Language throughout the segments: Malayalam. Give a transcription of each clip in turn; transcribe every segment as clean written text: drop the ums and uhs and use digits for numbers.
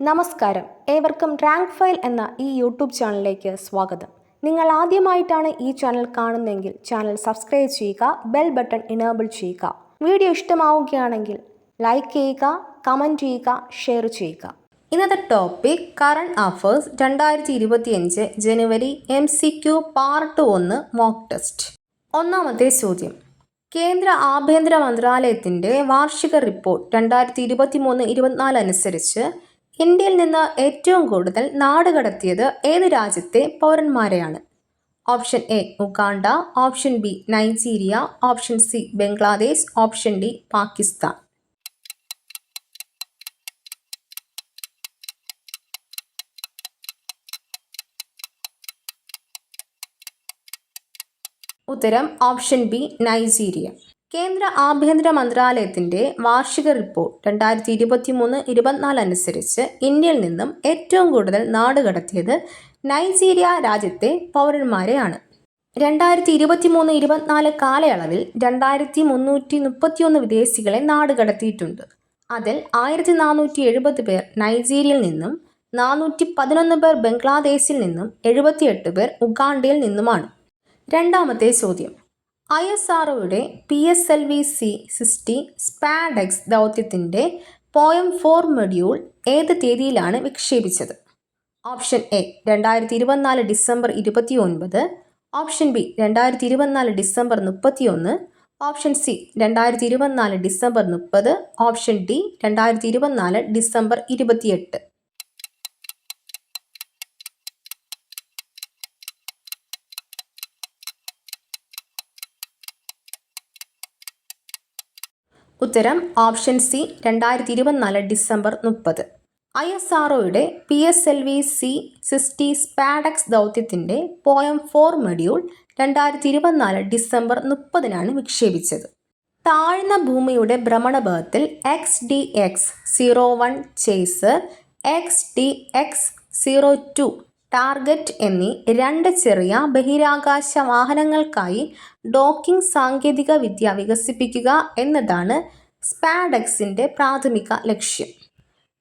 നമസ്കാരം, ഏവർക്കും റാങ്ക് ഫയൽ എന്ന ഈ യൂട്യൂബ് ചാനലിലേക്ക് സ്വാഗതം. നിങ്ങൾ ആദ്യമായിട്ടാണ് ഈ ചാനൽ കാണുന്നതെങ്കിൽ ചാനൽ സബ്സ്ക്രൈബ് ചെയ്യുക, ബെൽ ബട്ടൺ ഇനേബിൾ ചെയ്യുക. വീഡിയോ ഇഷ്ടമാവുകയാണെങ്കിൽ ലൈക്ക് ചെയ്യുക, കമൻറ്റ് ചെയ്യുക, ഷെയർ ചെയ്യുക. ഇന്നത്തെ ടോപ്പിക് കറണ്ട് അഫയേഴ്സ് 2025 ജനുവരി MCQ പാർട്ട് 1 മോക്ക് ടെസ്റ്റ്. ഒന്നാമത്തെ ചോദ്യം. കേന്ദ്ര ആഭ്യന്തര മന്ത്രാലയത്തിൻ്റെ വാർഷിക റിപ്പോർട്ട് 2023-24 അനുസരിച്ച് ഇന്ത്യയിൽ നിന്ന് ഏറ്റവും കൂടുതൽ നാടുകടത്തിയത് ഏത് രാജ്യത്തെ പൗരന്മാരെയാണ്? Option A Uganda, option B Nigeria, option C Bangladesh, option D Pakistan. ഉത്തരം ഓപ്ഷൻ ബി നൈജീരിയ. കേന്ദ്ര ആഭ്യന്തര മന്ത്രാലയത്തിൻ്റെ വാർഷിക റിപ്പോർട്ട് 2023-24 അനുസരിച്ച് ഇന്ത്യയിൽ നിന്നും ഏറ്റവും കൂടുതൽ നാടുകടത്തിയത് നൈജീരിയ രാജ്യത്തെ പൗരന്മാരെയാണ്. 2023-24 കാലയളവിൽ 2331 വിദേശികളെ നാടുകടത്തിയിട്ടുണ്ട്. അതിൽ 1470 പേർ നൈജീരിയയിൽ നിന്നും, 411 പേർ ബംഗ്ലാദേശിൽ നിന്നും, 78 പേർ ഉഗാണ്ടയിൽ നിന്നുമാണ്. രണ്ടാമത്തെ ചോദ്യം. ISROയുടെ PSLV-C-60 സ്പാഡെക്സ് ദൗത്യത്തിൻ്റെ POEM-4 മൊഡ്യൂൾ ഏത് തീയതിയിലാണ് വിക്ഷേപിച്ചത്? Option A 2024 December 29, option B 2024 December 31, option C 2024 December 30, option D 2024 December 28. ഉത്തരം ഓപ്ഷൻ സി 2024 ഡിസംബർ 30. ISROയുടെ PSLV-C-60 സ്പാഡെക്സ് ദൗത്യത്തിൻ്റെ POEM-4 മൊഡ്യൂൾ 2024 ഡിസംബർ 30 വിക്ഷേപിച്ചത്. താഴ്ന്ന ഭൂമിയുടെ ഭ്രമണപഥത്തിൽ XDX-01 ചേസർ, XDX-02 ടാർഗറ്റ് എന്നീ രണ്ട് ചെറിയ ബഹിരാകാശ വാഹനങ്ങൾക്കായി ഡോക്കിംഗ് സാങ്കേതിക വിദ്യ വികസിപ്പിക്കുക എന്നതാണ് സ്പാഡെക്സിൻ്റെ പ്രാഥമിക ലക്ഷ്യം.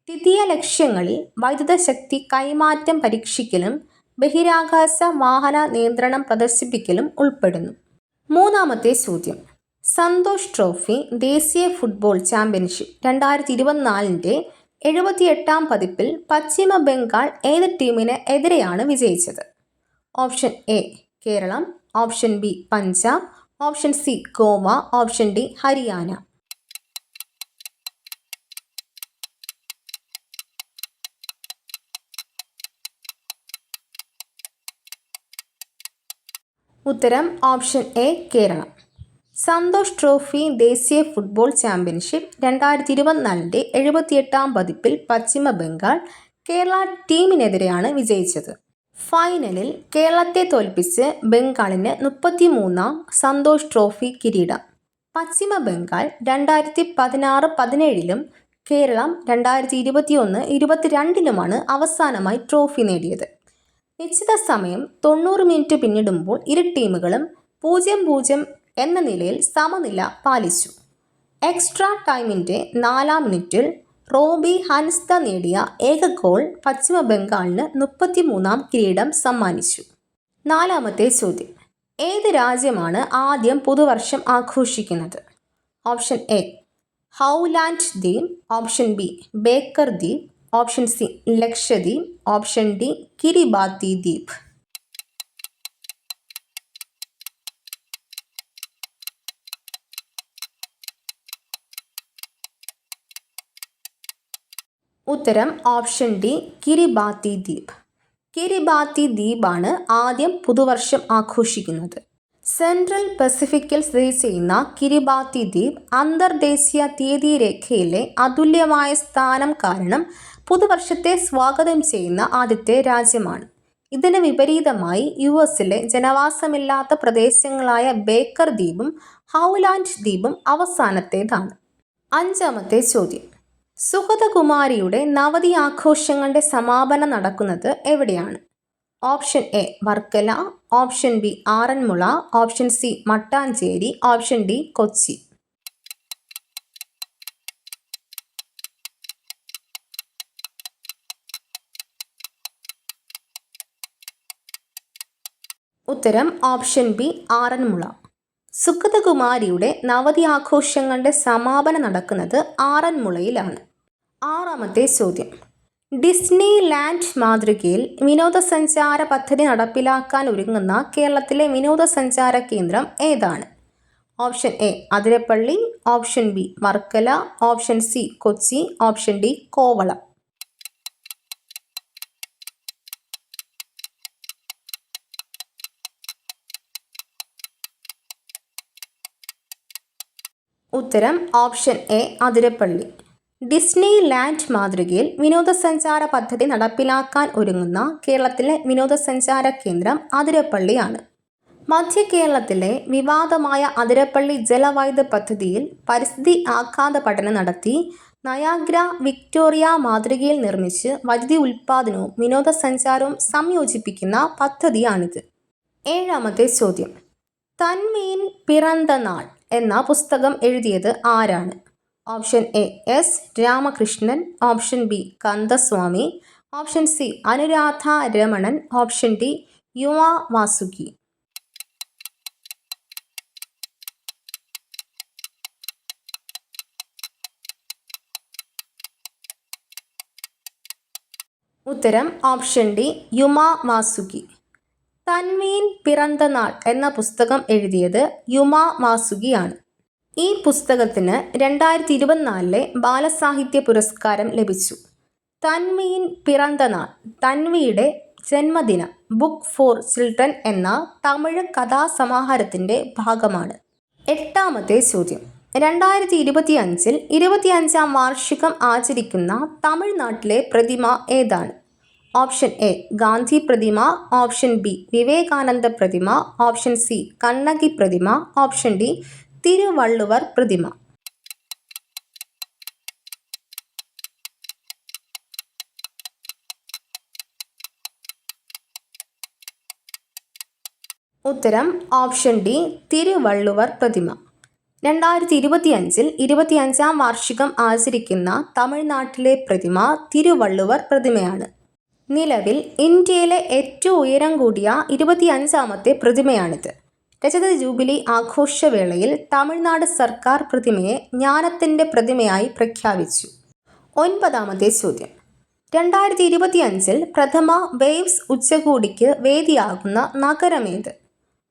ദ്വിതീയ ലക്ഷ്യങ്ങളിൽ വൈദ്യുത ശക്തി കൈമാറ്റം പരീക്ഷിക്കലും ബഹിരാകാശ വാഹന നിയന്ത്രണം പ്രദർശിപ്പിക്കലും ഉൾപ്പെടുന്നു. മൂന്നാമത്തെ ചോദ്യം. സന്തോഷ് ട്രോഫി ദേശീയ ഫുട്ബോൾ ചാമ്പ്യൻഷിപ്പ് 2024 78ാം പതിപ്പിൽ പശ്ചിമ ബംഗാൾ ഏത് ടീമിന് എതിരെയാണ് വിജയിച്ചത്? Option A Keralam, option B Punjab, option C Goa, option D Haryana. ഉത്തരം option A Keralam. Santosh trophy ദേശീയ ഫുട്ബോൾ ചാമ്പ്യൻഷിപ്പ് 2024 78ാം പതിപ്പിൽ പശ്ചിമ ബംഗാൾ കേരള ടീമിനെതിരെയാണ് വിജയിച്ചത്. ഫൈനലിൽ കേരളത്തെ തോൽപ്പിച്ച് ബംഗാളിന് 33ാം സന്തോഷ് ട്രോഫി കിരീടം. പശ്ചിമ ബംഗാൾ 2016-17ലും കേരളം 2021-22ലുമാണ് അവസാനമായി ട്രോഫി നേടിയത്. നിശ്ചിത സമയം 90 മിനിറ്റ് പിന്നിടുമ്പോൾ ഇരു ടീമുകളും 0-0 എന്ന നിലയിൽ സമനില പാലിച്ചു. എക്സ്ട്രാ ടൈമിൻ്റെ 4ാം മിനിറ്റിൽ റോബി ഹൻസ്ത നേടിയ ഏക ഗോൾ പശ്ചിമ ബംഗാളിന് 33ാം കിരീടം സമ്മാനിച്ചു. നാലാമത്തെ ചോദ്യം. ഏത് രാജ്യമാണ് ആദ്യം പുതുവർഷം ആഘോഷിക്കുന്നത്? ഓപ്ഷൻ എ ഹൗലാൻഡ് ദ്വീപ്, ഓപ്ഷൻ ബി ബേക്കർ ദ്വീപ്, option C Lakshadweep, option D Kiribati ദ്വീപ്. ഉത്തരം ഓപ്ഷൻ ഡി കിരിബാത്തി ദ്വീപ്. കിരിബാത്തി ദ്വീപാണ് ആദ്യം പുതുവർഷം ആഘോഷിക്കുന്നത്. സെൻട്രൽ പസഫിക്കിൽ സ്ഥിതി ചെയ്യുന്ന കിരിബാത്തി ദ്വീപ് അന്തർദേശീയ തീയതിരേഖയിലെ അതുല്യമായ സ്ഥാനം കാരണം പുതുവർഷത്തെ സ്വാഗതം ചെയ്യുന്ന ആദ്യത്തെ രാജ്യമാണ്. ഇതിന് വിപരീതമായി US-ലെ ജനവാസമില്ലാത്ത പ്രദേശങ്ങളായ ബേക്കർ ദ്വീപും ഹൗലാൻഡ് ദ്വീപും അവസാനത്തേതാണ്. അഞ്ചാമത്തെ ചോദ്യം. സുഗതകുമാരിയുടെ നവതി ആഘോഷങ്ങളുടെ സമാപനം നടക്കുന്നത് എവിടെയാണ്? Option A Varkala, option B Aranmula, option C Mattancherry, option D Kochi. ഉത്തരം ഓപ്ഷൻ ബി ആറന്മുള. സുഗതകുമാരിയുടെ നവതി ആഘോഷങ്ങളുടെ സമാപനം നടക്കുന്നത് ആറന്മുളയിലാണ്. ആറാമത്തെ ചോദ്യം. ഡിസ്നി ലാൻഡ് മാതൃകയിൽ വിനോദസഞ്ചാര പദ്ധതി നടപ്പിലാക്കാൻ ഒരുങ്ങുന്ന കേരളത്തിലെ വിനോദസഞ്ചാര കേന്ദ്രം ഏതാണ്? Option A Athirappilly, option B Varkala, option C Kochi, option D Kovalam. ഉത്തരം option A Athirappilly. Disneyland മാതൃകയിൽ വിനോദസഞ്ചാര പദ്ധതി നടപ്പിലാക്കാൻ ഒരുങ്ങുന്ന കേരളത്തിലെ വിനോദസഞ്ചാര കേന്ദ്രം അതിരപ്പള്ളിയാണ്. മധ്യ കേരളത്തിലെ വിവാദമായ അതിരപ്പള്ളി ജലവൈദ്യുത പദ്ധതിയിൽ പരിസ്ഥിതി ആഘാത പഠനം നടത്തി നയാഗ്ര വിക്ടോറിയ മാതൃകയിൽ നിർമ്മിച്ച് വൈദ്യുതി ഉൽപ്പാദനവും വിനോദസഞ്ചാരവും സംയോജിപ്പിക്കുന്ന പദ്ധതിയാണിത്. ഏഴാമത്തെ ചോദ്യം. തൻവീൻ പിറந்த നാൾ എന്ന പുസ്തകം എഴുതിയത് ആരാണ്? Option A S Ramakrishnan, option B Kandaswamy, option C Anuradha Ramanan, option D യുവ വാസുകി. ഉത്തരം ഓപ്ഷൻ ഡി യുമ വാസുകി. തൻവീൻ പിറந்த നാൾ എന്ന പുസ്തകം എഴുതിയത് യുമ വാസുകിയാണ്. ഈ പുസ്തകത്തിന് 2024 ബാലസാഹിത്യ പുരസ്കാരം ലഭിച്ചു. തൻവീൻ പിറந்த നാൾ തൻവിയുടെ ജന്മദിനം ബുക്ക് ഫോർ ചിൽഡ്രൻ എന്ന തമിഴ് കഥാസമാഹാരത്തിൻ്റെ ഭാഗമാണ്. എട്ടാമത്തെ ചോദ്യം. 2025 25ാം വാർഷികം ആചരിക്കുന്ന തമിഴ്നാട്ടിലെ പ്രതിമ ഏതാണ്? ഓപ്ഷൻ എ ഗാന്ധി പ്രതിമ, ഓപ്ഷൻ ബി വിവേകാനന്ദ പ്രതിമ, ഓപ്ഷൻ സി കണ്ണകി പ്രതിമ, ഓപ്ഷൻ ഡി തിരുവള്ളുവർ പ്രതിമ. ഉത്തരം ഓപ്ഷൻ ഡി തിരുവള്ളുവർ പ്രതിമ. 2025 25ാം വാർഷികം ആചരിക്കുന്ന തമിഴ്നാട്ടിലെ പ്രതിമ തിരുവള്ളുവർ പ്രതിമയാണ്. നിലവിൽ ഇന്ത്യയിലെ ഏറ്റവും ഉയരം കൂടിയ 25ാമത്തെ പ്രതിമയാണിത്. രജത ജൂബിലി ആഘോഷവേളയിൽ തമിഴ്നാട് സർക്കാർ പ്രതിമയെ ജ്ഞാനത്തിൻ്റെ പ്രതിമയായി പ്രഖ്യാപിച്ചു. ഒൻപതാമത്തെ ചോദ്യം. 2025 പ്രഥമ വേവ്സ് ഉച്ചകോടിക്ക് വേദിയാകുന്ന നഗരമേത്?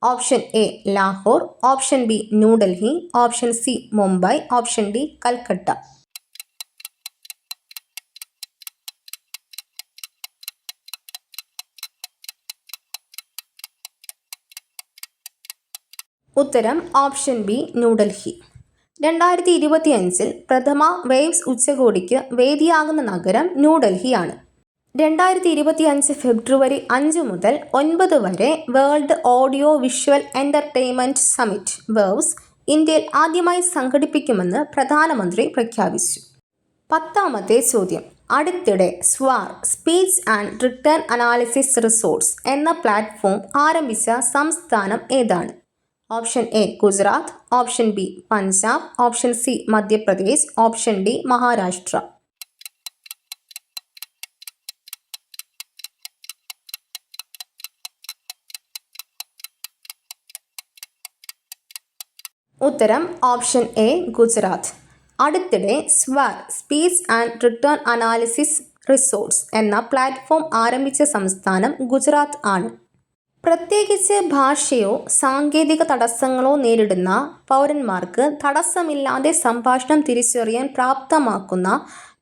Option A Lahore, option B New Delhi, option C Mumbai, option D Calcutta. ഉത്തരം ഓപ്ഷൻ ബി ന്യൂഡൽഹി. 2025 പ്രഥമ വേവ്സ് ഉച്ചകോടിക്ക് വേദിയാകുന്ന നഗരം ന്യൂഡൽഹിയാണ്. 2025 ഫെബ്രുവരി 5 മുതൽ 9 വരെ world audio visual entertainment summit വേവ്സ് ഇന്ത്യയിൽ ആദ്യമായി സംഘടിപ്പിക്കുമെന്ന് പ്രധാനമന്ത്രി പ്രഖ്യാപിച്ചു. പത്താമത്തെ ചോദ്യം. അടുത്തിടെ SWAR speech and return analysis resorts എന്ന പ്ലാറ്റ്ഫോം ആരംഭിച്ച സംസ്ഥാനം ഏതാണ്? Option A Gujarat, option B Punjab, option C Madhya Pradesh, option D Maharashtra. ഉത്തരം ഓപ്ഷൻ എ ഗുജറാത്ത്. അടുത്തിടെ SWAR speech and return analysis resorts എന്ന പ്ലാറ്റ്ഫോം ആരംഭിച്ച സംസ്ഥാനം ഗുജറാത്ത് ആണ്. പ്രത്യേകിച്ച് ഭാഷയോ സാങ്കേതിക തടസ്സങ്ങളോ നേരിടുന്ന പൗരന്മാർക്ക് തടസ്സമില്ലാതെ സംഭാഷണം തിരിച്ചറിയാൻ പ്രാപ്തമാക്കുന്ന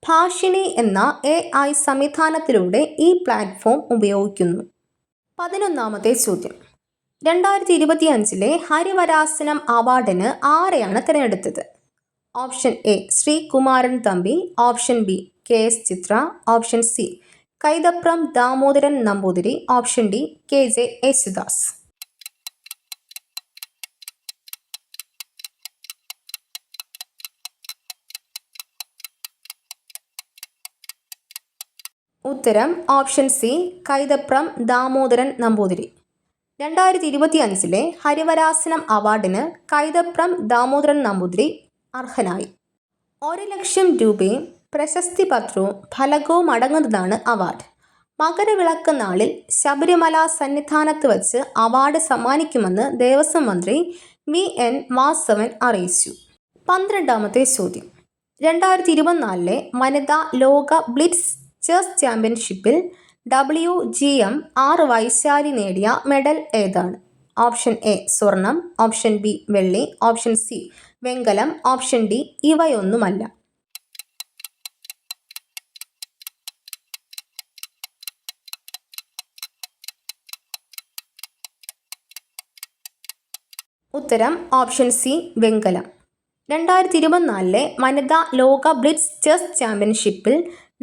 ഭാഷിണി എന്ന AI സംവിധാനത്തിലൂടെ ഈ പ്ലാറ്റ്ഫോം ഉപയോഗിക്കുന്നു. 11ാമത്തെ ചോദ്യം. 2025 ഹരിവരാസനം അവാർഡിന് ആരെയാണ് തിരഞ്ഞെടുത്തത്? Option A Sreekumaran Thampi, option B KS Chithra, option C Kaithapram Damodaran Namboothiri, option D KJ Yesudas. ഉത്തരം ഓപ്ഷൻ സി കൈതപ്രം ദാമോദരൻ നമ്പൂതിരി. 2025 ഹരിവരാസനം അവാർഡിന് കൈതപ്രം ദാമോദരൻ നമ്പൂതിരി അർഹനായി. 1 ലക്ഷം രൂപയും പ്രശസ്തി പത്രവും ഫലകവും അടങ്ങുന്നതാണ് അവാർഡ്. മകരവിളക്ക് നാളിൽ ശബരിമല സന്നിധാനത്ത് വച്ച് അവാർഡ് സമ്മാനിക്കുമെന്ന് ദേവസ്വം മന്ത്രി VN വാസവൻ അറിയിച്ചു. 12ാമത്തെ ചോദ്യം. 2024 വനിതാ ലോക ബ്ലിറ്റ്സ് ചെസ് ചാമ്പ്യൻഷിപ്പിൽ WGM 6 വൈശാലി നേടിയ മെഡൽ ഏതാണ്? ഓപ്ഷൻ എ സ്വർണം, ഓപ്ഷൻ ബി വെള്ളി, ഓപ്ഷൻ സി വെങ്കലം, ഓപ്ഷൻ ഡി ഇവയൊന്നുമല്ല. ഉത്തരം ഓപ്ഷൻ സി വെങ്കലം. 2024 വനിതാ ലോക ബ്ലിറ്റ്സ് ചെസ് ചാമ്പ്യൻഷിപ്പിൽ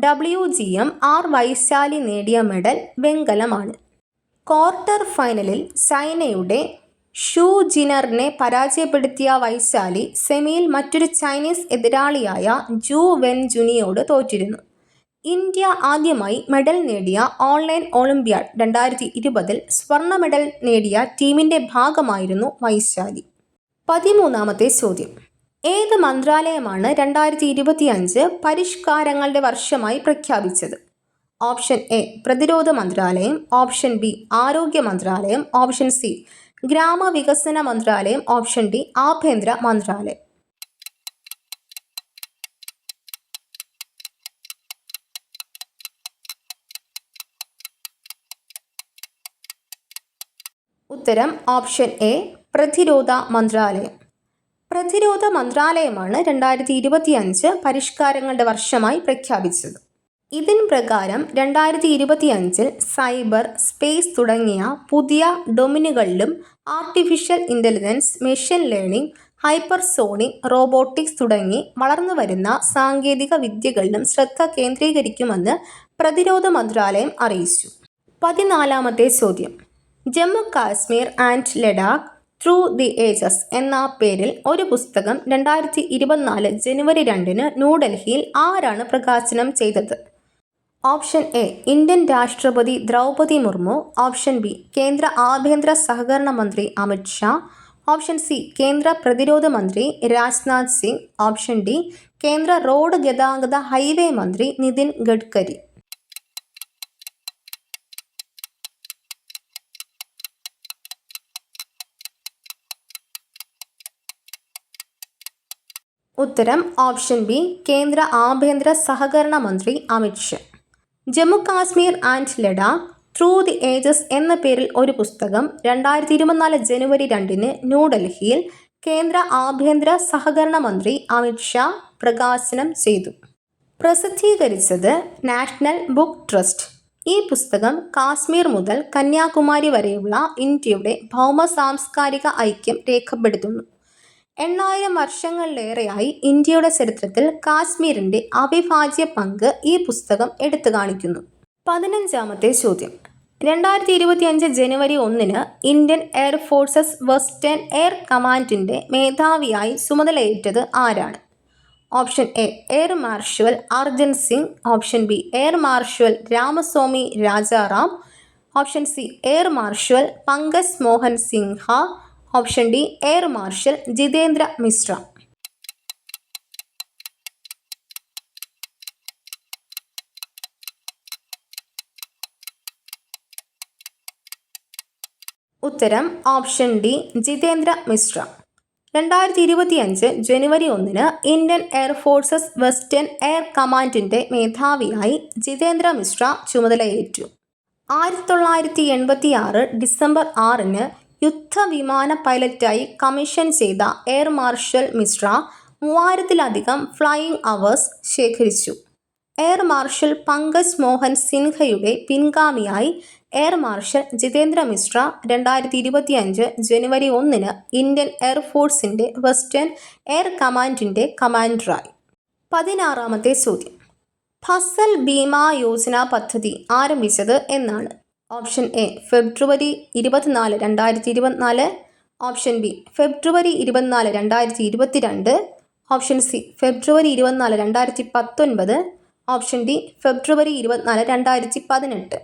WGM 6 വൈശാലി നേടിയ മെഡൽ വെങ്കലമാണ്. ക്വാർട്ടർ ഫൈനലിൽ ചൈനയുടെ ഷു ജിനറിനെ പരാജയപ്പെടുത്തിയ വൈശാലി സെമിയിൽ മറ്റൊരു ചൈനീസ് എതിരാളിയായ ജു വെൻജുനിയോട് തോറ്റിരുന്നു. ഇന്ത്യ ആദ്യമായി മെഡൽ നേടിയ ഓൺലൈൻ ഒളിമ്പ്യാഡ് 2020 സ്വർണ്ണ മെഡൽ നേടിയ ടീമിൻ്റെ ഭാഗമായിരുന്നു വൈശാലി. 13ാമത്തെ ചോദ്യം. ഏത് മന്ത്രാലയമാണ് 2025 പരിഷ്കാരങ്ങളുടെ വർഷമായി പ്രഖ്യാപിച്ചത്? ഓപ്ഷൻ എ പ്രതിരോധ മന്ത്രാലയം, ഓപ്ഷൻ ബി ആരോഗ്യ മന്ത്രാലയം, ഓപ്ഷൻ സി ഗ്രാമവികസന മന്ത്രാലയം, ഓപ്ഷൻ ഡി ആഭ്യന്തര മന്ത്രാലയം. ഉത്തരം ഓപ്ഷൻ എ പ്രതിരോധ മന്ത്രാലയം. പ്രതിരോധ മന്ത്രാലയമാണ് 2025 പരിഷ്കാരങ്ങളുടെ വർഷമായി പ്രഖ്യാപിച്ചത്. ഇതിന് പ്രകാരം 2025 സൈബർ, സ്പേസ് തുടങ്ങിയ പുതിയ ഡൊമിനുകളിലും artificial intelligence, machine learning, hypersonic robotics തുടങ്ങി വളർന്നുവരുന്ന സാങ്കേതിക വിദ്യകളിലും ശ്രദ്ധ കേന്ദ്രീകരിക്കുമെന്ന് പ്രതിരോധ മന്ത്രാലയം അറിയിച്ചു. 14ാമത്തെ ചോദ്യം. Jammu Kashmir and Ladakh through the ages എന്ന പേരിൽ ഒരു പുസ്തകം 2024 ജനുവരി 2 ന്യൂഡൽഹിയിൽ ആരാണ് പ്രകാശനം ചെയ്തത്? ഓപ്ഷൻ എ ഇന്ത്യൻ രാഷ്ട്രപതി ദ്രൗപദി മുർമു, ഓപ്ഷൻ ബി കേന്ദ്ര ആഭ്യന്തര സഹകരണ മന്ത്രി അമിത് ഷാ, ഓപ്ഷൻ സി കേന്ദ്ര പ്രതിരോധ മന്ത്രി രാജ്നാഥ് സിംഗ്, ഓപ്ഷൻ ഡി കേന്ദ്ര റോഡ് ഗതാഗത ഹൈവേ മന്ത്രി നിതിൻ ഗഡ്കരി. ഉത്തരം ഓപ്ഷൻ ബി കേന്ദ്ര ആഭ്യന്തര സഹകരണ മന്ത്രി Amit Shah. Jammu Kashmir and Ladakh through the ages എന്ന പേരിൽ ഒരു പുസ്തകം 2024 ജനുവരി 2 ന്യൂഡൽഹിയിൽ കേന്ദ്ര ആഭ്യന്തര സഹകരണ മന്ത്രി അമിത് ഷാ പ്രകാശനം ചെയ്തു. പ്രസിദ്ധീകരിച്ചത് നാഷണൽ ബുക്ക് ട്രസ്റ്റ്. ഈ പുസ്തകം കാശ്മീർ മുതൽ കന്യാകുമാരി വരെയുള്ള ഇന്ത്യയുടെ ഭൗമ സാംസ്കാരിക ഐക്യം രേഖപ്പെടുത്തുന്നു. 8000 വർഷങ്ങളിലേറെയായി ഇന്ത്യയുടെ ചരിത്രത്തിൽ കാശ്മീരിൻ്റെ അവിഭാജ്യ പങ്ക് ഈ പുസ്തകം എടുത്തു കാണിക്കുന്നു. 15ാമത്തെ ചോദ്യം. 2025 ജനുവരി 1 ഇന്ത്യൻ എയർഫോഴ്സസ് വെസ്റ്റേൺ എയർ കമാൻഡിൻ്റെ മേധാവിയായി ചുമതലയേറ്റത് ആരാണ്? Option A air marshal Arjan Singh, option B air marshal Ramaswamy Rajaram, option C air marshal Pankaj Mohan Sinha, option D air marshal Jitendra Mishra. ഉത്തരം ഓപ്ഷൻ ഡി ജിതേന്ദ്ര മിശ്ര. 2025 ജനുവരി 1 ഇന്ത്യൻ എയർഫോഴ്സസ് വെസ്റ്റേൺ എയർ കമാൻഡിൻ്റെ മേധാവിയായി ജിതേന്ദ്ര മിശ്ര ചുമതലയേറ്റു. 1986 ഡിസംബർ 6 യുദ്ധവിമാന പൈലറ്റായി കമ്മീഷൻ ചെയ്ത എയർ മാർഷൽ മിശ്ര 3000-ലധികം ഫ്ലൈയിങ് അവേഴ്സ് ശേഖരിച്ചു. എയർ മാർഷൽ പങ്കജ് മോഹൻ സിൻഹയുടെ പിൻഗാമിയായി എയർ മാർഷൽ ജിതേന്ദ്ര മിശ്ര 2025 ജനുവരി 1 ഇന്ത്യൻ എയർഫോഴ്സിൻ്റെ വെസ്റ്റേൺ എയർ കമാൻഡിൻ്റെ കമാൻഡറായി. 16ാമത്തെ ചോദ്യം. ഫസൽ ബീമാ യോജന പദ്ധതി ആരംഭിച്ചത് എന്നാണ്? ഓപ്ഷൻ എ ഫെബ്രുവരി 24, 2024, ഓപ്ഷൻ ബി ഫെബ്രുവരി 24, 2022, ഓപ്ഷൻ സി ഫെബ്രുവരി 24, 2019, ഓപ്ഷൻ ഡി ഫെബ്രുവരി 24, 2018.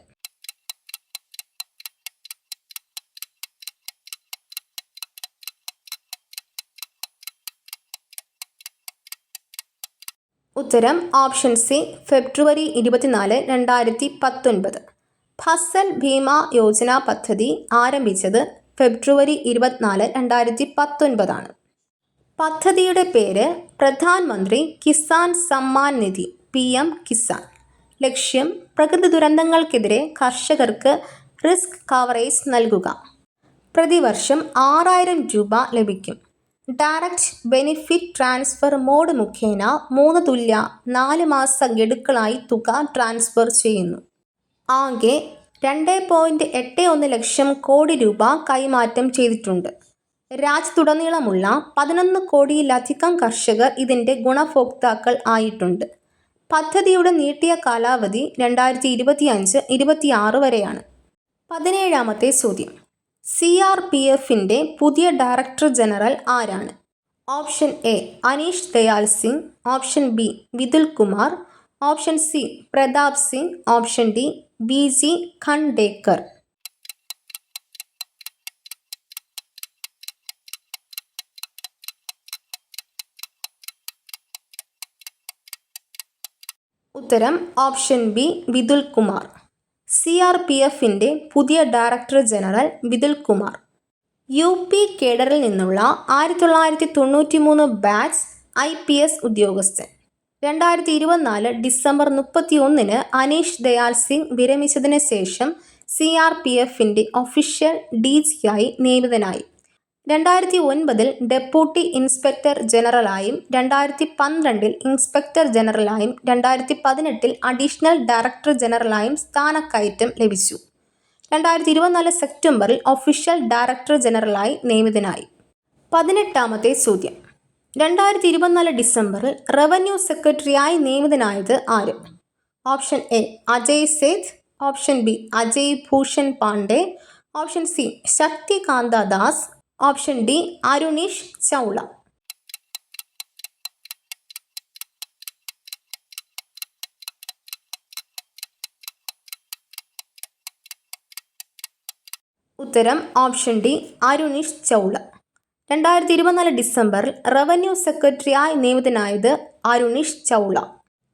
ഉത്തരം ഓപ്ഷൻ സി ഫെബ്രുവരി 24, 2019. ഫസൽ ഭീമ യോജന പദ്ധതി ആരംഭിച്ചത് ഫെബ്രുവരി 24, 2019. പദ്ധതിയുടെ പേര് പ്രധാൻമന്ത്രി കിസാൻ സമ്മാൻ നിധി (PM കിസാൻ). ലക്ഷ്യം പ്രകൃതി ദുരന്തങ്ങൾക്കെതിരെ കർഷകർക്ക് റിസ്ക് കവറേജ് നൽകുക. പ്രതിവർഷം 6000 രൂപ ലഭിക്കും. ഡയറക്റ്റ് ബെനിഫിറ്റ് ട്രാൻസ്ഫർ മോഡ് മുഖേന 3 തുല്യ 4 മാസ ഗഡുക്കളായി തുക ട്രാൻസ്ഫർ ചെയ്യുന്നു. ആകെ 2.81 ലക്ഷം കോടി രൂപ കൈമാറ്റം ചെയ്തിട്ടുണ്ട്. രാജ്യത്തുടനീളമുള്ള 11 കോടിയിലധികം കർഷകർ ഇതിൻ്റെ ഗുണഭോക്താക്കൾ ആയിട്ടുണ്ട്. പദ്ധതിയുടെ നീട്ടിയ കാലാവധി 2025-26 വരെയാണ്. 17ാമത്തെ ചോദ്യം. CRPFൻ്റെ പുതിയ ഡയറക്ടർ ജനറൽ ആരാണ്? Option A Anish Dayal Singh, option B Vitul Kumar, option C Pratap Singh, option D BG Khandekar. ഉത്തരം ഓപ്ഷൻ ബി വിതുൽ കുമാർ. CRPFൻ്റെ പുതിയ director general Vitul Kumar. UP കേഡറിൽ നിന്നുള്ള 1993 ബാച്ച് IPS ഉദ്യോഗസ്ഥൻ. 2024 ഡിസംബർ 31 അനീഷ് ദയാൽ സിംഗ് വിരമിച്ചതിന് ശേഷം CRPFൻ്റെ ഒഫീഷ്യൽ DGയായി നിയമിതനായി. 2009 ഡെപ്യൂട്ടി ഇൻസ്പെക്ടർ ജനറലായും 2012 ഇൻസ്പെക്ടർ ജനറലായും 2018 അഡീഷണൽ ഡയറക്ടർ ജനറലായും സ്ഥാനക്കയറ്റം ലഭിച്ചു. 2024 സെപ്റ്റംബറിൽ ഒഫീഷ്യൽ ഡയറക്ടർ ജനറലായി നിയമിതനായി. 18ാമത്തെ ചോദ്യം. 2024 ഡിസംബറിൽ റവന്യൂ സെക്രട്ടറിയായി നിയമിതനായത് ആര്? Option A Ajay Seth, option B Ajay Bhushan Pandey, option C Shaktikanta Das, option D Aruneesh Chawla. ഉത്തരം ഓപ്ഷൻ ഡി അരുണീഷ് ചൗള. 2024 ഡിസംബറിൽ റവന്യൂ സെക്രട്ടറിയായി നിയമിതനായത് അരുണീഷ് ചൗള.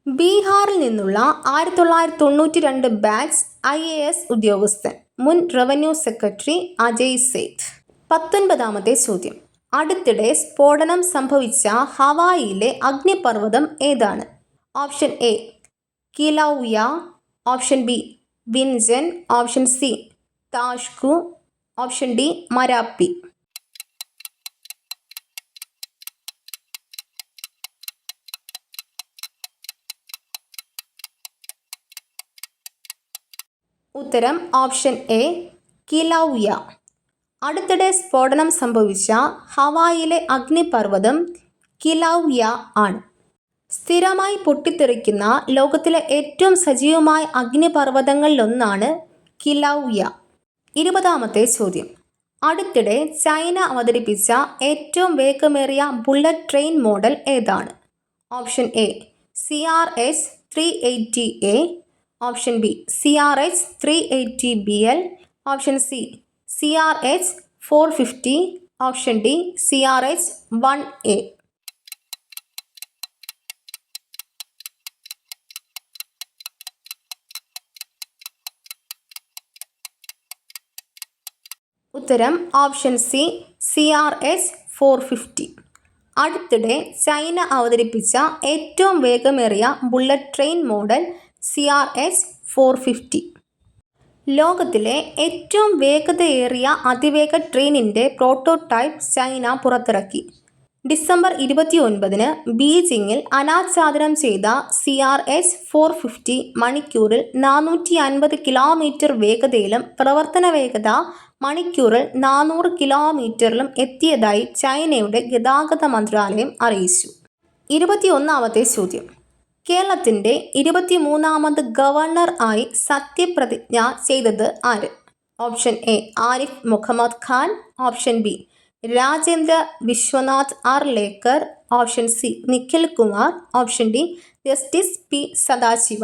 ബീഹാറിൽ നിന്നുള്ള 1992 ബാച്ച് IAS ഉദ്യോഗസ്ഥൻ, മുൻ റവന്യൂ സെക്രട്ടറി അജയ് സേത്ത്. 19ാമത്തെ ചോദ്യം. അടുത്തിടെ സ്ഫോടനം സംഭവിച്ച ഹവായിയിലെ അഗ്നിപർവ്വതം ഏതാണ്? Option A Kilauea, option B വിൻജൻ, ഓപ്ഷൻ സി താഷ്കു, ഓപ്ഷൻ ഡി മരാപ്പി. ഉത്തരം ഓപ്ഷൻ എ കിലൗയ. അടുത്തിടെ സ്ഫോടനം സംഭവിച്ച ഹവായിലെ അഗ്നിപർവ്വതം കിലൗയ ആണ്. സ്ഥിരമായി പൊട്ടിത്തെറിക്കുന്ന ലോകത്തിലെ ഏറ്റവും സജീവമായ അഗ്നിപർവ്വതങ്ങളിലൊന്നാണ് കിലൗയ. 20ാമത്തെ ചോദ്യം. അടുത്തിടെ ചൈന അവതരിപ്പിച്ച ഏറ്റവും വേഗമേറിയ ബുള്ളറ്റ് ട്രെയിൻ മോഡൽ ഏതാണ്? Option A CRH 380A, option B CRH 380BL, option C CRH 450, option D CRH 1A. ഉത്തരം ഓപ്ഷൻ സി CRH 450. അടുത്തിടെ ചൈന അവതരിപ്പിച്ച ഏറ്റവും വേഗമേറിയ ബുള്ളറ്റ് ട്രെയിൻ മോഡൽ CRH 450. ലോകത്തിലെ ഏറ്റവും വേഗതയേറിയ അതിവേഗ ട്രെയിനിൻ്റെ പ്രോട്ടോടൈപ്പ് ചൈന പുറത്തിറക്കി. ഡിസംബർ 29 ബീജിങ്ങിൽ അനാച്ഛാദനം ചെയ്ത CRH 450 മണിക്കൂറിൽ 450 കിലോമീറ്റർ വേഗതയിലും പ്രവർത്തന വേഗത മണിക്കൂറിൽ 400 കിലോമീറ്ററിലും എത്തിയതായി ചൈനയുടെ ഗതാഗത മന്ത്രാലയം അറിയിച്ചു. 21ാമത്തെ ചോദ്യം. കേരളത്തിൻ്റെ 23ാമത് ഗവർണർ ആയി സത്യപ്രതിജ്ഞ ചെയ്തത് ആര്? Option A Arif Mohammad Khan, option B Rajendra Vishwanath Arlekar, option C Nikhil Kumar, option D justice P Sadashiva.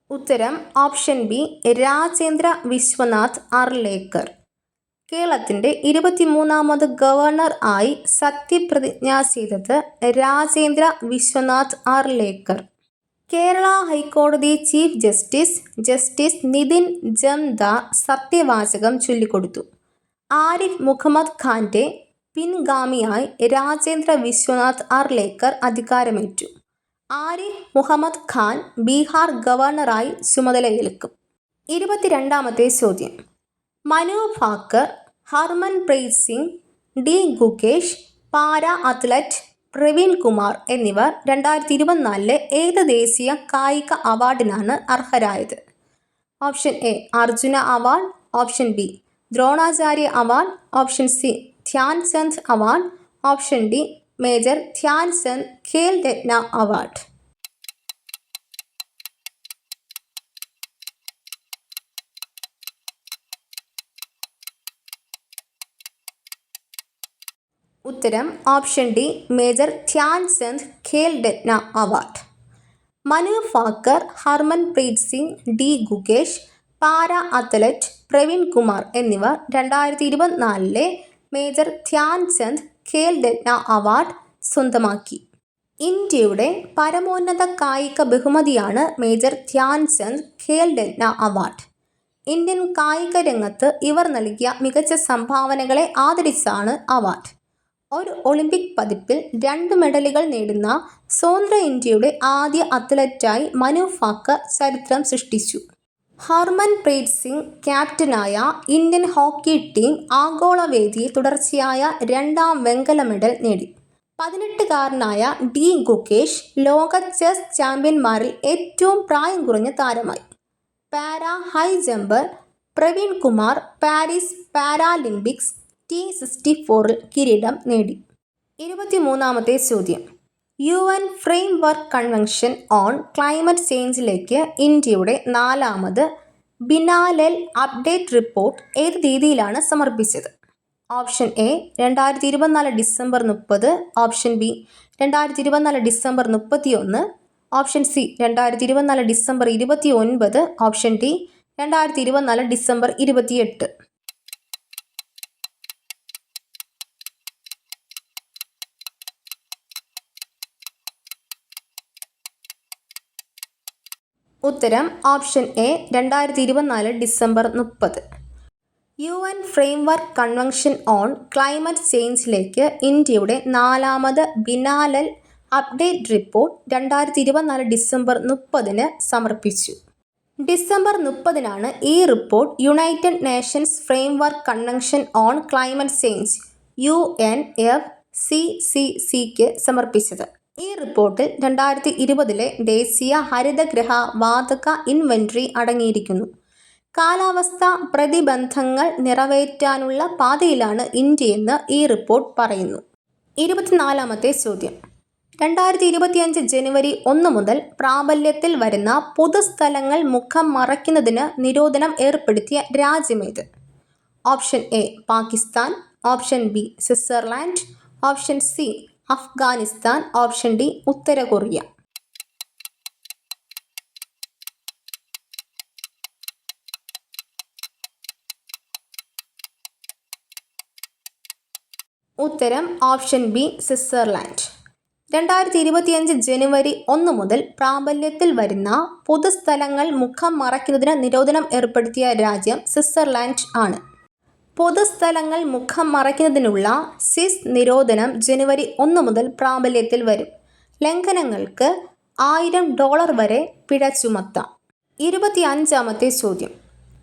ഉത്തരം ഓപ്ഷൻ ബി രാജേന്ദ്ര വിശ്വനാഥ് ആർലേക്കർ. കേരളത്തിൻ്റെ 23ാമത് ഗവർണർ ആയി സത്യപ്രതിജ്ഞ ചെയ്തത് രാജേന്ദ്ര വിശ്വനാഥ് ആർലേക്കർ. കേരള ഹൈക്കോടതി ചീഫ് ജസ്റ്റിസ് നിതിൻ ജംദാർ സത്യവാചകം ചൊല്ലിക്കൊടുത്തു. ആരിഫ് മുഹമ്മദ് ഖാന്റെ പിൻഗാമിയായി രാജേന്ദ്ര വിശ്വനാഥ് ആർലേക്കർ അധികാരമേറ്റു. ആരിഫ് മുഹമ്മദ് ഖാൻ ബീഹാർ ഗവർണറായി ചുമതലയേൽക്കും. 22ാമത്തെ ചോദ്യം. Manu Bhaker, Harmanpreet Singh, D Gukesh, para athlete Praveen Kumar എന്നിവർ 2024 ഏത് ദേശീയ കായിക അവാർഡിനാണ് അർഹരായത്? Option A Arjuna award, option B Dronacharya award, option C Dhyan Chand award, option D major Dhyan Chand Khel Ratna award. ഉത്തരം option D major Dhyan Chand Khel Ratna award. Manu Bhaker, Harmanpreet Singh, D Gukesh, para athlete Praveen Kumar എന്നിവർ 2024 മേജർ ധ്യാൻചന്ദ് ഖേൽ രത്ന അവാർഡ് സ്വന്തമാക്കി. ഇന്ത്യയുടെ പരമോന്നത കായിക ബഹുമതിയാണ് major Dhyan Chand Khel Ratna award. Indian കായിക രംഗത്ത് ഇവർ നൽകിയ മികച്ച സംഭാവനകളെ ആദരിച്ചാണ് അവാർഡ്. ഒരു ഒളിമ്പിക് പതിപ്പിൽ 2 മെഡലുകൾ നേടുന്ന സ്വതന്ത്ര ഇന്ത്യയുടെ ആദ്യ അത്ലറ്റായി മനു ഭാക്കർ ചരിത്രം സൃഷ്ടിച്ചു. ഹർമൻപ്രീത് സിംഗ് ക്യാപ്റ്റനായ ഇന്ത്യൻ ഹോക്കി ടീം ആഗോളവേദിയിൽ തുടർച്ചയായ 2ാം വെങ്കല മെഡൽ നേടി. 18-കാരനായ ഡി ഗുകേഷ് ലോക ചെസ് ചാമ്പ്യന്മാരിൽ ഏറ്റവും പ്രായം കുറഞ്ഞ താരമായി. Para high jumper Praveen Kumar Paris Paralympics T64 കിരീടം നേടി. 23ാമത്തെ ചോദ്യം. UN framework convention on climate ചേഞ്ചിലേക്ക് ഇന്ത്യയുടെ 4ാമത് ബിനാലെൽ അപ്ഡേറ്റ് റിപ്പോർട്ട് ഏത് തീയതിയിലാണ് സമർപ്പിച്ചത്? Option A 2024 December 30, option B 2024 December 31, option C 2024 December 29, option D 2024 December 28. ഉത്തരം option A 2024 December 30. UN framework convention on climate ചേഞ്ചിലേക്ക് ഇന്ത്യയുടെ 4ാമത് ബിനാലെൽ അപ്ഡേറ്റ് റിപ്പോർട്ട് 2024 ഡിസംബർ 30 സമർപ്പിച്ചു. ഡിസംബർ 30 ഈ report United Nations framework convention on climate change UNFCCCക്ക് സമർപ്പിച്ചത്. ഈ റിപ്പോർട്ടിൽ 2020 ദേശീയ ഹരിതഗൃഹ വാതക ഇൻവെന്ററി അടങ്ങിയിരിക്കുന്നു. കാലാവസ്ഥാ പ്രതിബന്ധങ്ങൾ നിറവേറ്റാനുള്ള പാതയിലാണ് ഇന്ത്യയെന്ന് ഈ റിപ്പോർട്ട് പറയുന്നു. 24ാമത്തെ ചോദ്യം. 2025 ജനുവരി 1 മുതൽ പ്രാബല്യത്തിൽ വരുന്ന പൊതുസ്ഥലങ്ങൾ മുഖം മറയ്ക്കുന്നതിന് നിരോധനം ഏർപ്പെടുത്തിയ രാജ്യമേത്? Option A Pakistan, option B Switzerland, option C Afghanistan, option D ഉത്തര കൊറിയ. ഉത്തരം ഓപ്ഷൻ ബി സ്വിറ്റ്സർലാൻഡ്. 2025 ജനുവരി 1 മുതൽ പ്രാബല്യത്തിൽ വരുന്ന പൊതുസ്ഥലങ്ങൾ മുഖം മറയ്ക്കുന്നതിന് നിരോധനം ഏർപ്പെടുത്തിയ രാജ്യം സ്വിറ്റ്സർലാൻഡ് ആണ്. പൊതുസ്ഥലങ്ങൾ മുഖം മറയ്ക്കുന്നതിനുള്ള സ്വിസ് നിരോധനം ജനുവരി 1 മുതൽ പ്രാബല്യത്തിൽ വരും. ലംഘനങ്ങൾക്ക് $1000 വരെ പിഴ ചുമത്താം. 25ാമത്തെ ചോദ്യം.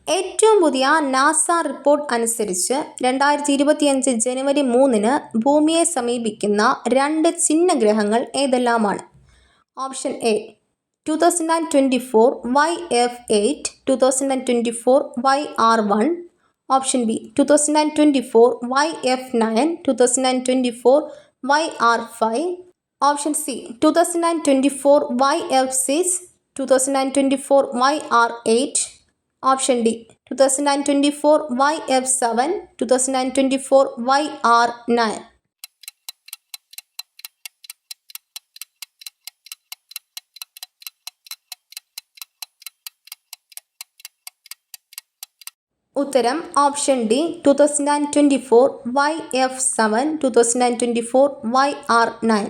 ഏറ്റവും പുതിയ നാസ റിപ്പോർട്ട് അനുസരിച്ച് 2025 ജനുവരി 3 ഭൂമിയെ സമീപിക്കുന്ന 2 ചിഹ്നഗ്രഹങ്ങൾ ഏതെല്ലാമാണ്? Option A 2024 YF8, 2024 YR1, option B 2024 YF9, 2024 YR5, option C 2024 YF6, 2024 YR8, option D 2024 YF7, 2024 YR9. ഉത്തരം ഓപ്ഷൻ ഡി 2024 YF7 2024 YR9.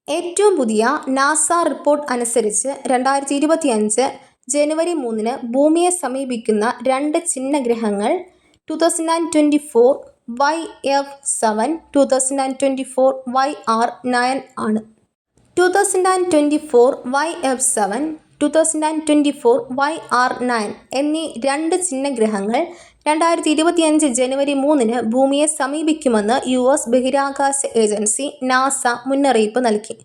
ഏറ്റവും പുതിയ നാസ റിപ്പോർട്ട് അനുസരിച്ച് 2025 ജനുവരി 3 ഭൂമിയെ സമീപിക്കുന്ന 2 ചിഹ്നഗ്രഹങ്ങൾ 2024 YF7 2024 YR9 ആണ്. 2024 YF7 2024 YR9 എന്നീ 2 ചിഹ്നഗ്രഹങ്ങൾ 2025 ജനുവരി 3 ഭൂമിയെ സമീപിക്കുമെന്ന് US ബഹിരാകാശ ഏജൻസി നാസ മുന്നറിയിപ്പ് നൽകി.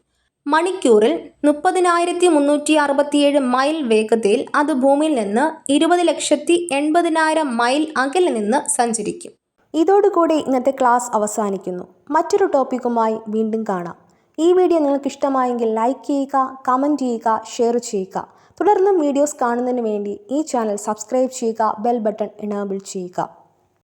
മണിക്കൂറിൽ 30,367 മൈൽ വേഗതയിൽ അത് ഭൂമിയിൽ നിന്ന് 20,80,000 മൈൽ അകലെ നിന്ന് സഞ്ചരിക്കും. ഇതോടുകൂടി ഇന്നത്തെ ക്ലാസ് അവസാനിക്കുന്നു. മറ്റൊരു ടോപ്പിക്കുമായി വീണ്ടും കാണാം. ഈ വീഡിയോ നിങ്ങൾക്ക് ഇഷ്ടമായെങ്കിൽ ലൈക്ക് ചെയ്യുക, കമൻറ്റ് ചെയ്യുക, ഷെയർ ചെയ്യുക. തുടർന്നും വീഡിയോസ് കാണുന്നതിന് വേണ്ടി ഈ ചാനൽ സബ്സ്ക്രൈബ് ചെയ്യുക, ബെൽ ബട്ടൺ എനേബിൾ ചെയ്യുക.